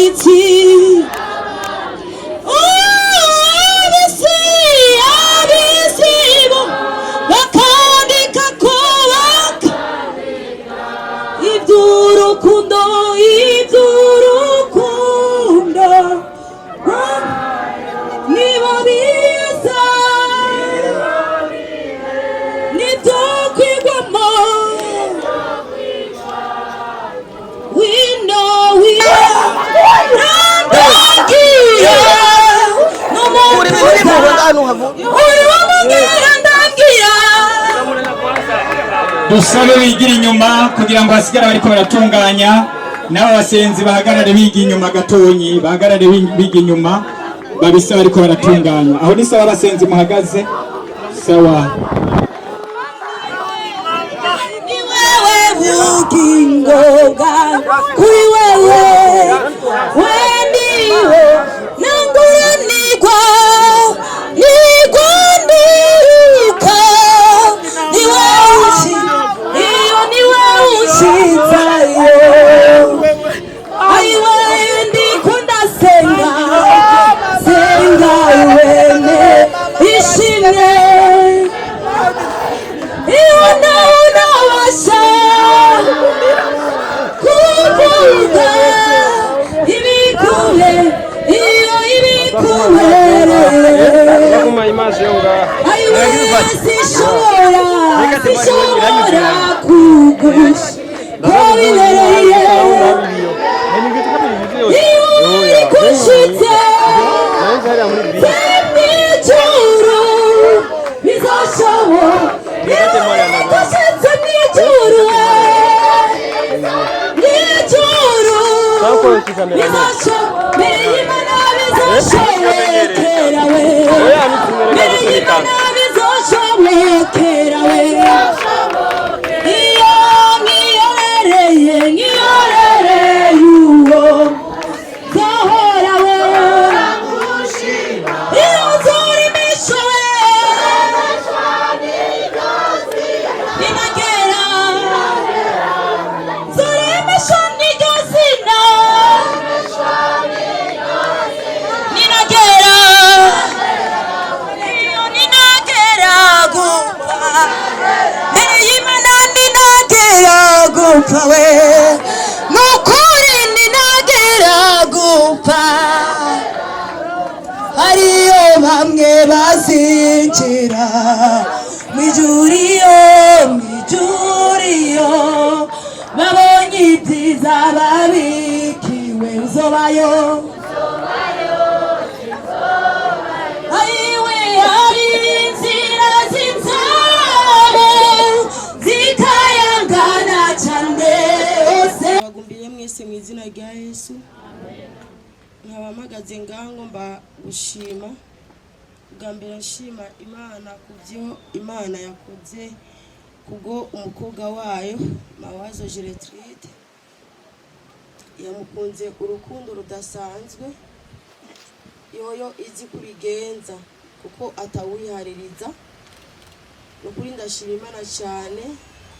abanditsi abisibo bakandika ko iby'urukundo niba biza nibyo kwigwamo dusabe bigira inyuma kugira ngo hasigare bariko baratunganya n'abo basenzi bahagarare biga inyuma gatonyi bahagarare biga inyuma babisaba bariko baratunganya aho ni sawa abasenzi muhagaze sawa ni wewe bugingo kuri wewe wendiho nanguranirwa nigwanduka ni wewe iyo ni wewe unshizayo ayiwe ndiko ndasenga senga wene ishimwe iyo unabasha kuvuga ibikure iyo ibikubereye ayiwe sishobora kugusha ko bibereye iyo ubikushitse n'ijuru bizashoboka iyo ubikushitse n'ijuru bizashoboka Imana bizoshobokera we Imana bizoshobokera we iyo ngiyorereye uwo zahora we iyo nzurimisha we ninagera nzurimisha niryo zina ninagera iyo ninagera gupfa Imana ninagera gupfa we nukuri ninagera gupfa hariyo bamwe bazinjira mwijuriyo babonye ibyiza babikiwe uzobayo ayiwe hari inzira z'inzabo zikayangana cyane hose bagumbiye mwese mu izina rya Yesu nkabamagaze ngango mba gushima bwa mbere nshima Imana kubyo Imana yakoze kubwo umukobwa wayo Mawazo Gertrude yamukunze urukundo rudasanzwe yoyo izi kurigenza kuko atawuyihaririza nukuri ndashima Imana cyane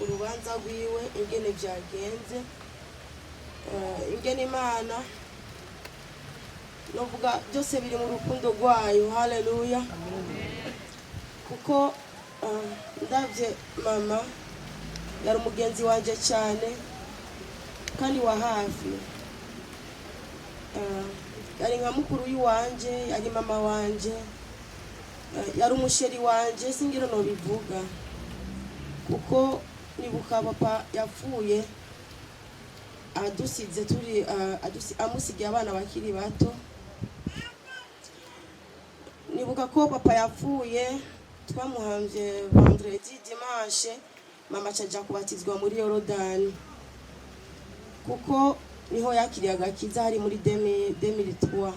urubanza rwiwe ingene byagenze ingene Imana novuga byose biri mu rukundo rwayo haleluya kuko ndavye mama yari umugenzi wanje cyane kandi wa hafi yari nka mukuru wanje yari mama wanje yari umusheri wanje singira no bivuga kuko nibuka papa yapfuye adusize turi amusigiye abana bakiri bato nibuka ko papa yapfuye twamuhamvye vendredi dimanche mama caja kubatizwa muri Yorodani kuko niho yakiriye agakiza hari muri 2003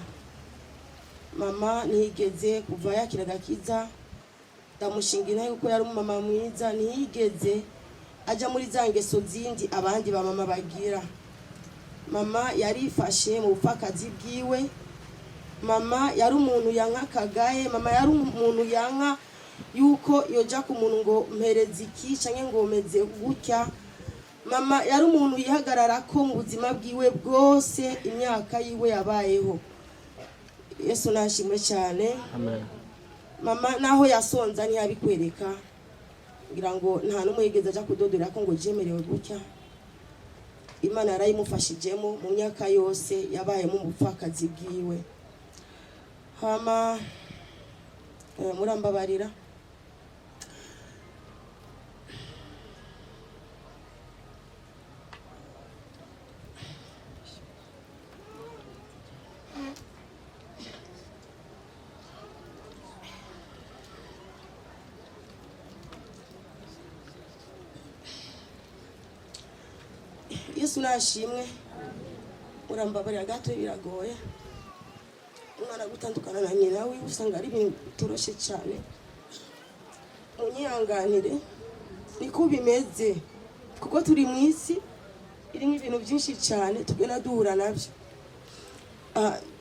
mama nihigeze kuva yakira agakiza ndamushingira yuko yari umumama mwiza nihigeze aja muri za ngeso zindi abandi ba mama bagira mama yarifashe mu bupfakazi bwiwe mama yari umuntu yankakagaye mama yari umuntu yanka yuko yoja ku muntu ngo mpereza iki canke ngo meze gutya mama yari umuntu yihagarara ko mu buzima bwiwe bwose imyaka yiwe yabayeho. Yesu nashimwe cyane. Amen. Mama naho yasonza ntiyabikwereka ngira ngo nta numwe yigeze aja kudodora ko ngo jemerewe gutya. Imana yarayimufashijemo mu myaka yose yabaye mu bupfakazi bwiwe. Hama murambabarira. Yesu nashimwe. Murambabarira gato biragoye. Umwana gutandukana na nyina we usanga ari ibintu bitoroshe cyane. Munyihanganire niko bimeze kuko turi mu isi irimo ibintu byinshi cyane tugenda duhura nabyo.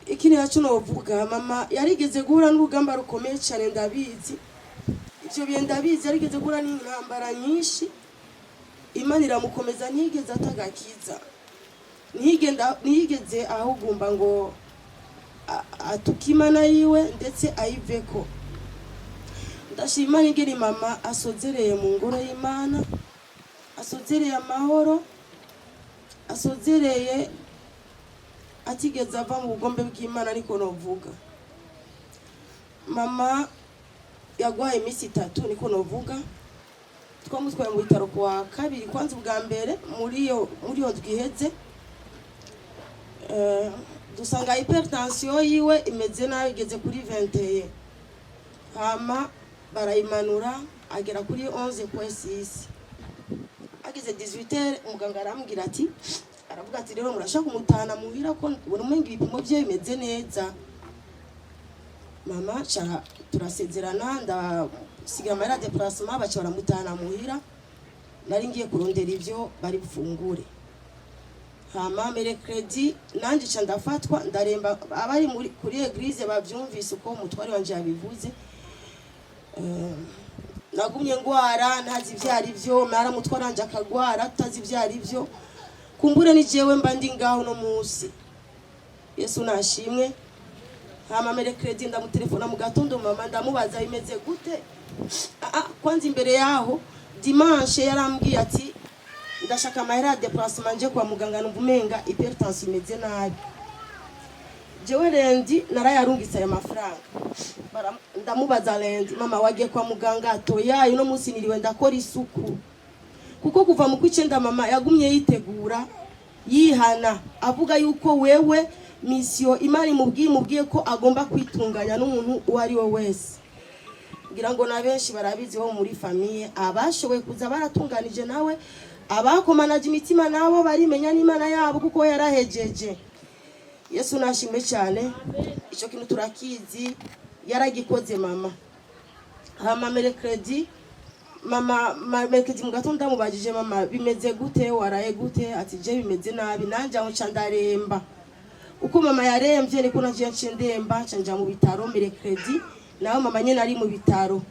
Ikindi naco novuga, mama yarigeze guhura n'urugamba rukomeye cyane ndabizi. Ivyo bihe ndabizi yarigeze guhura n'intambara nyinshi. Imana iramukomeza ntigeze atagakiza. Ntiyigeze ahugumba ngo atukimana yiwe ndetse ayiveko. Ndashima ingeri mama asozereye mu ngoro y'Imana, asozereye amahoro, asozereye atigeze ava mu bugombe bw'Imana ariko novuga. Mama yagwaye iminsi 3 niko novuga. Twamutwaye mu bitaro kwa kabiri kwanza ubwa mbere muri yo twiheze. Dusanga hypertension yiwe imeze nabi igeze kuri 21. Hama barayimanura agera kuri 11.6. Ageze 18 umuganga arambwira ati aravuga ati rero murashaka kumutana muhira ko urumenga ibipimo bye bimeze neza. Mama cha turasezerana ndasiga amara déplacement bacha baramutana muhira. Nari ngiye kurondera ivyo bari bufungure. Hama mercredi nanje cha ndafatwa ndaremba abari kuri eglise bavyumvise uko umutwari wanje yabivuze. Nagumye ngwara ntazi ivyari byo mara mutwara wanje akagwara tutazi ivyari byo. Kumbure ni jewe mba ndi ngaho no musi. Yesu nashimwe. Hama mercredi ndamutelefona mu gatondo mama ndamubaza bimeze gute. Kwanza imbere yaho dimanche yarambwiye ati ndashaka amahera déplacement nje kwa muganga numvumenga hypertension imeze nabi. Jewe rendi narayarungitse aya mafaranga. Ndamubaza rendi mama wagiye kwa muganga atoya uno munsi niriwe ndakora isuku. Kuko kuva mu kwicenda mama yagumye yitegura yihana avuga yuko wewe mission Imana mubwiye ko agomba kwitunganya n'umuntu uwari we wese. Ngira ngo na benshi barabizi ho muri famille abashoboye kuza baratunganije nawe abakomanaje imitima nabo barimenya n'Imana yabo kuko yarahejeje. Yesu nashimwe cyane. Ico kintu turakizi yaragikoze mama. Hama mercredi mama mercredi mu gatondo ndamubajije mama bimeze gute waraye gute ati je bimeze nabi nanje aho candaremba. Uko mama yaremvye niko naje ncendemba canja mu bitaro mercredi naho mama nyene ari mu bitaro.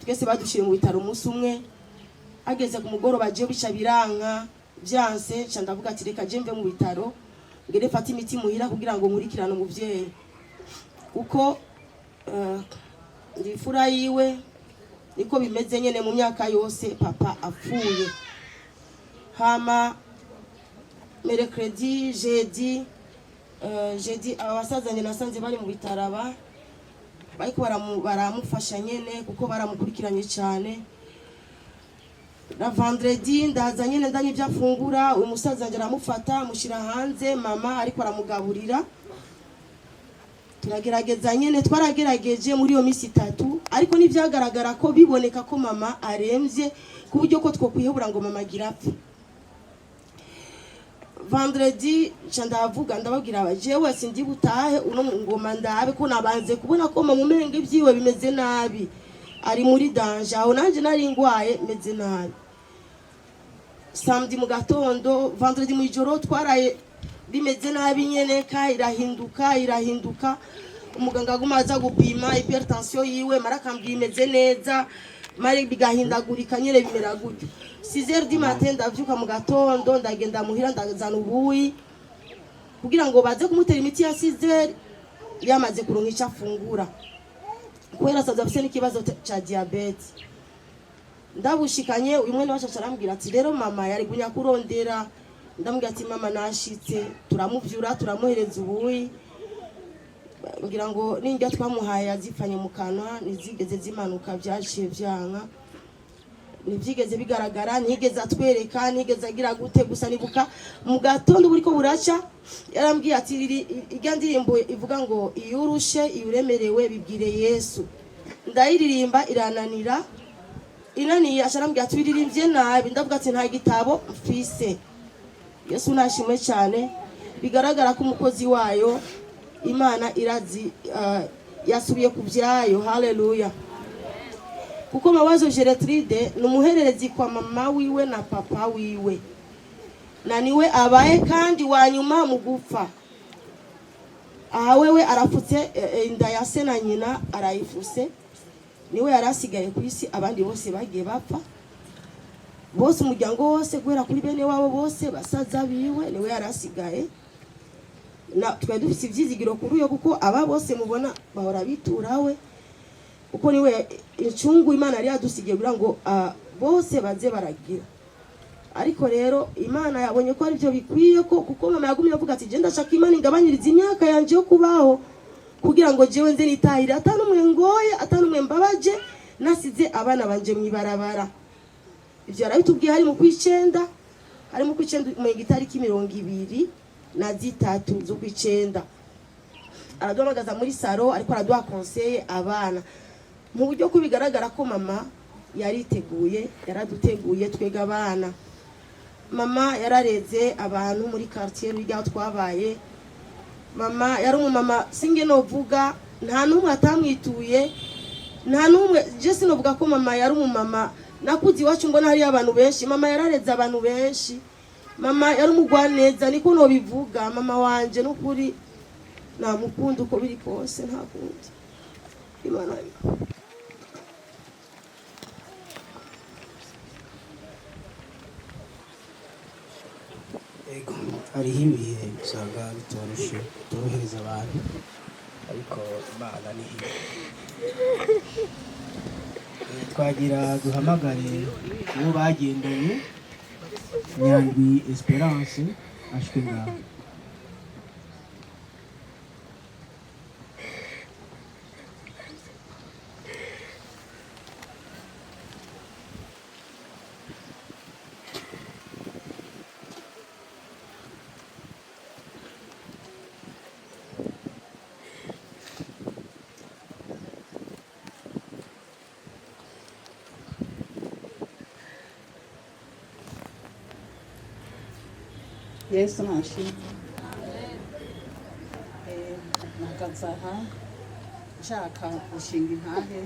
Twese badushire mu bitaro umunsi umwe. Ageze ku mugoroba je bica biranka byanse ca ndavuga ati reka je mve mu bitaro ngere fata imiti muhira kugira ngo nkurikirane umuvyeyi. Uko ndifura yiwe niko bimeze nyene mu myaka yose papa apfuye. Hama mercredi jeudi abasazanye nasanze bari mu bitaraba bariko baramufasha nyene kuko baramukurikiranye cyane. Na vendredi ndaza nyene ndanye ivyafungura umusaza nje aramufata mushira hanze mama ariko aramugaburira. Turagerageza nyene twaragerageje muri iyo misi 3 ariko nivyagaragara ko biboneka ko mama aremvye ku buryo ko twokwihebura ngo mama girapfa. Vendredi ndavuga ndababwira abajewe sindi butahe uno ngoma ndabe ko nabanze kubona ko mama umenge ibyiwe bimeze nabi ari muri danger aho nanje nari ngwaye meze nabi. Samedi mu gatondo vendredi mu ijoro twaraye bimeze nabi nyene ka irahinduka umuganga agumaza gupima hypertension yiwe marakambye imeze neza mari bigahindagurika nyere bimera gutyo 6h du matin ndavyuka mu gatondo ndagenda muhira ndazana ubuyi kugira ngo baze kumutera imiti ya 6h yamaze kuronka icyo afungura kubera saza afite n'ikibazo cha diabete. Ndabushikanye uyu mwene wacu arambwira ati rero mama yari gunya kurondera. Ndambwira ati mama nashitse, turamuvyura turamuhereza ubuyi, ngira ngo ninjya twamuhaye azifanye mu kanwa nizigeze zimanuka byaciye byanka, nivyigeze bigaragara, nigeze atwereka, nigeze agira gute, gusa nibuka mu gatondo buriko buraca yarambwiye ati irya ndirimbo ivuga ngo iyo urushe iyo uremerewe bibwire Yesu. Ndayiririmba irananira, inaniye asharambwiye ati biririmbye nabi. Ndavuga ati nta gitabo mfise. Yesu nashimwe cyane, bigaragara ko umukozi wayo Imana irazi yasubiye kubyayo. Haleluya. Kuko Mawazo Gertrude numuhererezi kwa mama wiwe na papa wiwe, na niwe abaye kandi wanyuma mu gupfa. Aha wewe arafutse inda ya se na nyina arayifuse, niwe yarasigaye ku isi, abandi bose bagiye bapfa. Bose umuryango wose guhera kuri bene wabo bose basaza biwe niwe yarasigaye. Na twa dufite ibyizigiro kuri yo kuko aba bose mubona bahora biturawe, uko niwe incungu Imana yari yadusigiye kugira ngo bose baze baragira. Ariko rero Imana yabonye ko ari byo bikwiye ko, kuko mama yagumye avuga ati genda shaka Imana ingabanyiriza imyaka yanje yo kubaho kugira ngo jewe nze nitahira atanumwe ngoye atanumwe mbabaje nasize abana banje mwibarabara. Ivyo arabitubwiye hari mu kwicenda, hari mu kwicenda mu gitariki 23 zo kwicenda. Araduhamagaza muri saro ariko araduha conseil abana mu buryo ko bigaragara ko mama yariteguye, yaraduteguye twega abana. Mama yarareze abantu muri quartier bijya twabaye. Mama yari umumama singe novuga, nta numwe atamwituye, nta numwe je sinovuga ko mama yari umumama nakuzi wacu mbona hari abantu benshi. Mama yarareze abantu benshi, mama yari umugwaneza, niko no bivuga. Mama wanje n'ukuri namukunda uko biri kose, nta kundi. Imana ego hariho ibihe usanga bitorohereza abantu, ariko Imana ni hiyo. Twagira duhamagare uwo bagendanye Nyandwi Esperance ashwe ngaho. Yesu nashimwe. Nakazaha nshaka gushinga intahe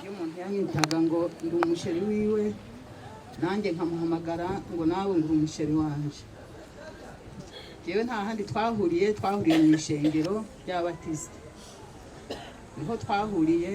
iyo umuntu yanyitaga ngo ndi umusheri wiwe, nanjye nkamuhamagara ngo nawe nguri umusheri wanje. Jewe nta handi twahuriye mu ishengero ry'abatisi, niho twahuriye.